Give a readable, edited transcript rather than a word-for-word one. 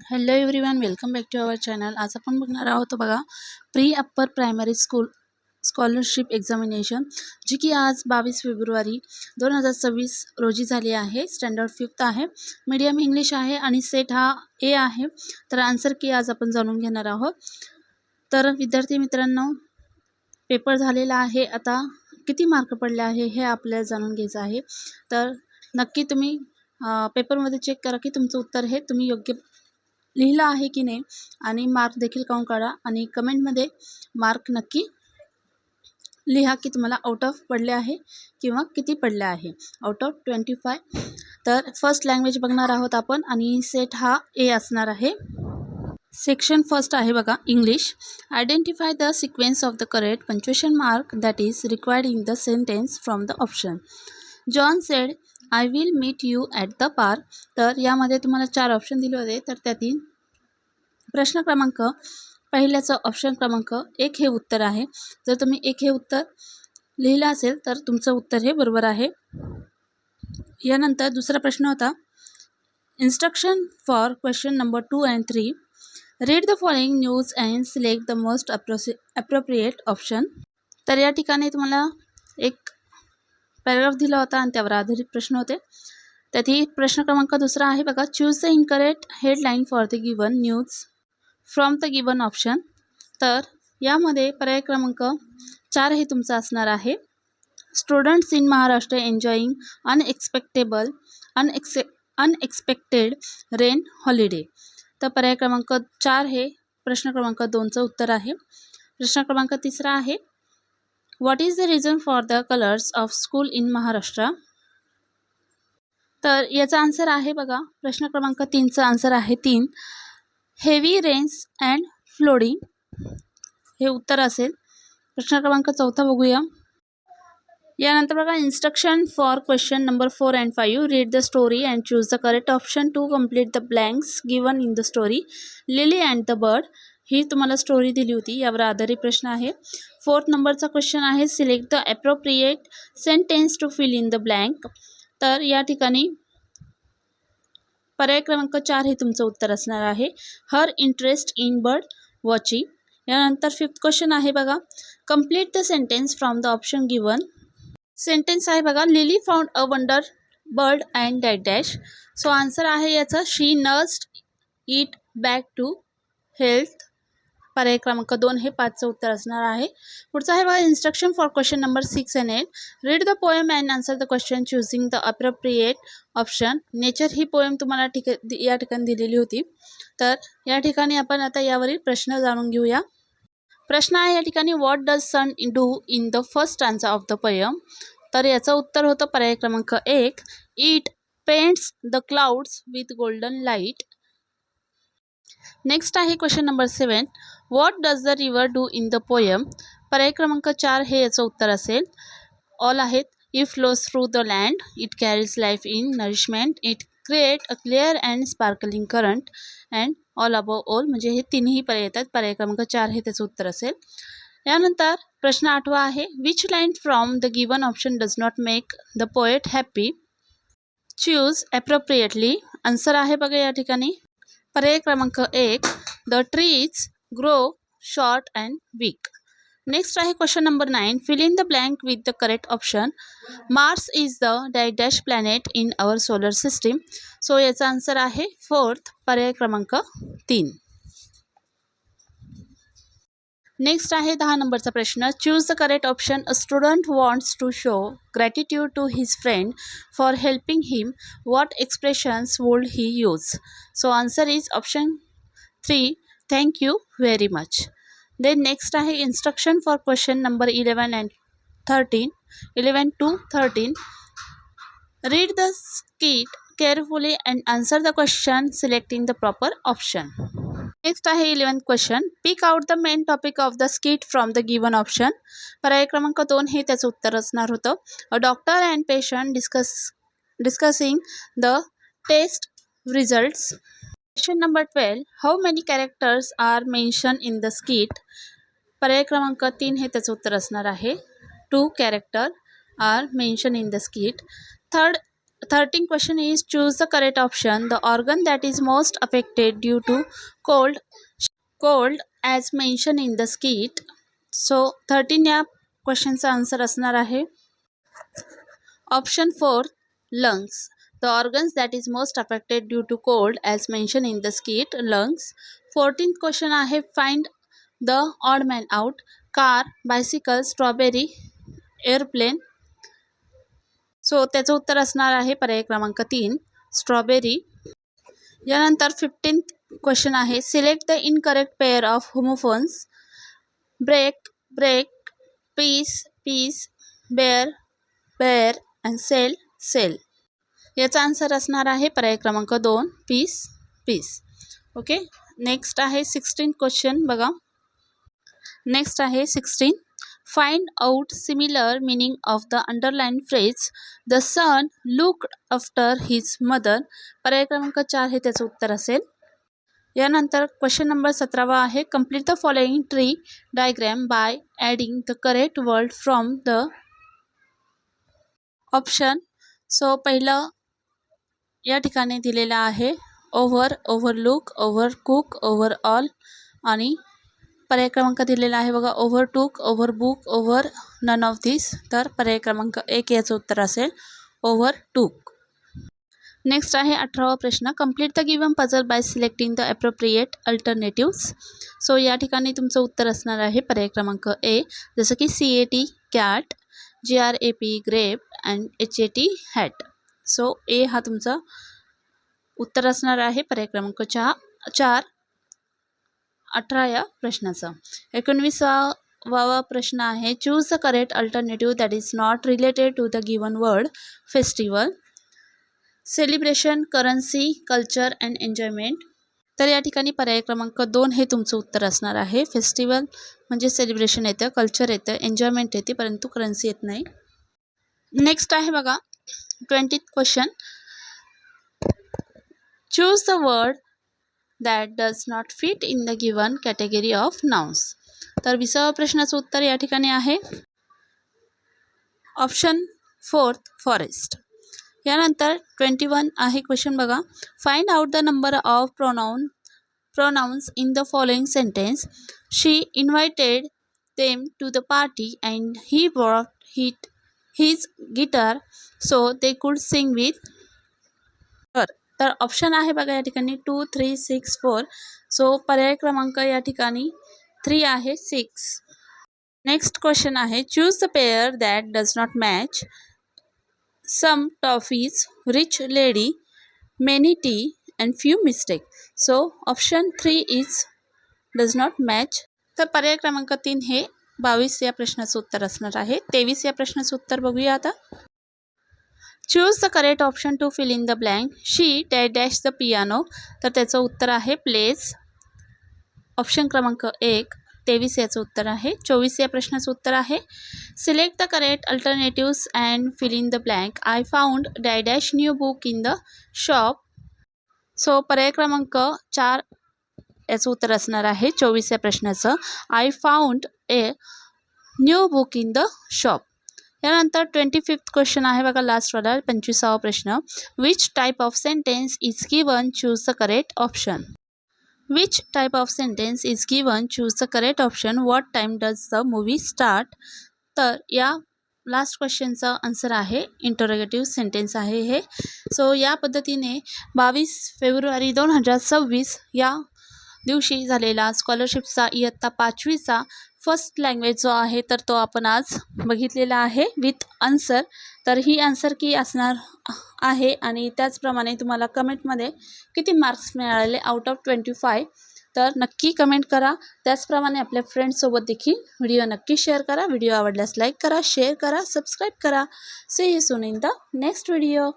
Hello everyone, welcome back to our channel. आज आपण बघणार आहोत बघा pre upper primary school scholarship examination, जी की आज 22 फेब्रुवारी 2026 रोजी झाली आहे. स्टँडर्ड 5th आहे, मीडियम इंग्लिश आहे आणि सेट हा ए आहे. तर आन्सर की आज आपण जाणून घेणार आहोत. तर विद्यार्थी मित्रांनो, पेपर झालेला आहे. आता किती मार्क पडले आहे हे आपल्याला जाणून घ्यायचं आहे. तर नक्की तुम्ही पेपरमध्ये चेक करा की तुमचं उत्तर हे तुम्ही योग्य लिहिलं आहे की नाही, आणि मार्क देखील काउंट करा आणि कमेंटमध्ये मार्क नक्की लिहा की तुम्हाला आउट ऑफ पडले आहे किंवा किती पडले आहे आउट ऑफ 25. तर फर्स्ट लँग्वेज बघणार आहोत आपण आणि सेट हा ए असणार आहे. सेक्शन फर्स्ट आहे बघा English. Identify the sequence of the correct punctuation mark that is required in the sentence from the option. John said I will meet you at the park. तर यामध्ये तुम्हाला 4 ऑप्शन दिले होते. तर त्यातील प्रश्न क्रमांक पहिल्याचं ऑप्शन क्रमांक 1 हे उत्तर आहे. जर तुम्ही 1 हे उत्तर लिहिलं असेल तर तुमचं उत्तर हे बरोबर आहे. यानंतर दुसरा प्रश्न होता instruction for question number 2 and 3. Read the following news and select the most appropriate option. तर या ठिकाणी तुम्हाला एक पॅराग्राफ दिला होता आणि त्यावर आधारित प्रश्न होते. त्यातील प्रश्न क्रमांक दुसरा आहे बघा choose the incorrect headline for the given news from the given option. तर यामध्ये पर्याय क्रमांक 4 हे तुमचं असणार आहे. Students in Maharashtra enjoying unexpected rain holiday. तर पर्याय क्रमांक 4 हे प्रश्न क्रमांक 2चं उत्तर आहे. प्रश्न क्रमांक तिसरा आहे what is the reason for the colours of school in Maharashtra. तर याचा आन्सर आहे बघा प्रश्न क्रमांक 3चं आन्सर आहे 3 हेवी रेन्स अँड फ्लोडिंग हे उत्तर असेल. प्रश्न क्रमांक 4 बघूया. यानंतर बघा instruction for question number 4 and 5. Read the story and choose the correct option to complete the blanks given in the story. Lily and the bird ही तुम्हाला स्टोरी दिली होती, यावर आधारित प्रश्न आहे. 4th नंबरचा क्वेश्चन आहे select the appropriate sentence to fill in the blank. तर या ठिकाणी पर्याय क्रमांक 4 हे तुमचं उत्तर असणार आहे. Her interest in bird watching. यानंतर 5th क्वेश्चन आहे बघा complete the sentence from the option given. Sentence आहे बघा Lily found a wonder bird and that dash. So answer आहे याचा she nursed it back to health. पर्याय क्रमांक 2 हे 5चं उत्तर असणार आहे. पुढचं आहे बघा instruction for question number 6 and 8. Read the poem and answer the question choosing the appropriate option. Nature he poem तुम्हाला या ठिकाणी दिलेली होती. तर या ठिकाणी आपण आता यावरील प्रश्न जाणून घेऊया. प्रश्न आहे या ठिकाणी what does sun do in the first stanza of the poem. तर याचं उत्तर होतं पर्याय क्रमांक 1 it paints the clouds with golden light. Next आहे question number 7 what does the river do in the poem. पर्याय क्रमांक 4 हे याचं उत्तर असेल. ऑल आहेत it flows through the land, it carries life in nourishment, it create a clear and sparkling current and all above all. म्हणजे हे तिन्ही पर्याय येतात. पर्याय क्रमांक 4 हे त्याचं उत्तर असेल. यानंतर प्रश्न 8वा आहे which line from the given option does not make the poet happy. Choose appropriately. Answer आहे बघा या ठिकाणी पर्याय क्रमांक 1 the trees grow short and weak. Next आहे question number 9 fill in the blank with the correct option. Mars is the dash dash planet in our solar system. So याचा answer आहे 4th पर्याय क्रमांक 3. नेक्स्ट आहे 10 नंबरचा प्रश्न choose the correct option. A student wants to show gratitude to his friend for helping him. What expressions would he use. So answer is option 3 thank you very much. Then next आहे instruction for question number 11 and 13. 11 to 13. Read the skit carefully and answer the question selecting the proper option. Next आहे 11th question pick out the main topic of the skit from the given option. पर्याय क्रमांक 2 हे त्याचं उत्तर असणार होतं. A doctor and patient discussing the test results. Question number 12 how many characters are mention in the skit. पर्याय क्रमांक 3 हे त्याचं उत्तर असणार आहे 2 character are mention in the skit. Third 13 question is choose the correct option. The organ that is most affected due to cold as mentioned in the skit. So 13 या क्वेश्चनचा answer असणार आहे option 4 lungs. The organs that is most affected due to cold as mentioned in the skit lungs. 14th question आहे find the odd man out. car, bicycle, strawberry, airplane. So त्याचं उत्तर असणार आहे पर्याय क्रमांक 3 स्ट्रॉबेरी. यानंतर 15th क्वेश्चन आहे select the incorrect pair of homophones. Break, brake, piece, peace, bear, bare and sale, sail. याचा आन्सर असणार आहे पर्याय क्रमांक 2 पीस, पीस. ओके. नेक्स्ट आहे 16th क्वेश्चन बघा. नेक्स्ट आहे 16 find out similar meaning of the underlined phrase the son looked after his mother. पर्याय क्रमांक 4 हे त्याचं उत्तर असेल. यानंतर क्वेश्चन नंबर 17 आहे complete the following tree diagram bye adding the correct word from the option. So पहिलं या ठिकाणी दिलेलं आहे ओव्हर, ओव्हरलुक, ओव्हरकुक, ओव्हरऑल आणि पर्याय क्रमांक दिलेला आहे बघा ओव्हरटूक, ओव्हरबुक, ओव्हर नन ऑफ दिस. तर पर्याय क्रमांक 1 याचं उत्तर असेल ओव्हरटूक. नेक्स्ट आहे 18वा प्रश्न complete the given puzzle bye selecting the appropriate alternatives. So या ठिकाणी तुमचं उत्तर असणार आहे पर्याय क्रमांक ए जसं की CAT cat, GRAP grape and HAT hat. So ए हा तुमचा उत्तर असणार आहे पर्याय क्रमांक 4 18 या प्रश्नाचा. 19वा प्रश्न आहे choose the correct alternative that is not related to the given word. Festival, celebration, currency, culture and enjoyment. तर या ठिकाणी पर्याय क्रमांक 2 हे तुमचं उत्तर असणार आहे. फेस्टिवल म्हणजे सेलिब्रेशन येतं, कल्चर येतं, एन्जॉयमेंट येते परंतु करन्सी येत नाही. नेक्स्ट आहे बघा 20th question choose the word that does not fit in the given category of nouns. तर 20व्या प्रश्नाचं उत्तर या ठिकाणी आहे ऑप्शन 4 फॉरेस्ट. यानंतर 21 आहे क्वेश्चन बघा find out the number of pronouns in the following sentence. She invited them to the party and he brought his guitar so they could sing with her. तर ऑप्शन आहे बघा या ठिकाणी 2, 3, 6, 4. So पर्याय क्रमांक या ठिकाणी 3 आहे 6. नेक्स्ट क्वेश्चन आहे choose the pair that does not match. Some toffees, rich lady, many tea and few mistake. So option 3 is does not match. तर पर्याय क्रमांक 3 हे 22 या प्रश्नाचं उत्तर असणार आहे. 23 या प्रश्नाचं उत्तर बघूया आता. Choose the correct option to fill in the blank. She dash the piano. तर त्याचं उत्तर आहे प्लेस. ऑप्शन क्रमांक 1 23 याचं उत्तर आहे. 24 या प्रश्नाचं उत्तर आहे select the correct alternatives and fill in the blank. I found dash new book in the shop. So पर्याय क्रमांक 4 याचं उत्तर असणार आहे 24 या प्रश्नाचं I found a new book in the shop. यानंतर 25th क्वेश्चन आहे बघा लास्टवाला 25वा प्रश्न which type of sentence is given choose the correct option. Which type of sentence is given choose the correct option. What time does the movie start. तर या last क्वेश्चनचा answer आहे interrogative sentence आहे हे. So या पद्धतीने 22 February 2026 या दिवशी झालेला स्कॉलरशिपचा इयत्ता 5वीचा फर्स्ट लँग्वेज जो आहे तर तो आपण आज बघितलेला आहे विथ आन्सर. तर ही आन्सर की असणार आहे आणि त्याचप्रमाणे तुम्हाला कमेंटमध्ये किती मार्क्स मिळालेले आउट ऑफ 25 तर नक्की कमेंट करा. त्याचप्रमाणे आपल्या फ्रेंड्ससोबत देखील व्हिडिओ नक्की शेअर करा. व्हिडिओ आवडल्यास लाईक करा, शेअर करा, सबस्क्राईब करा. See you soon in the next video.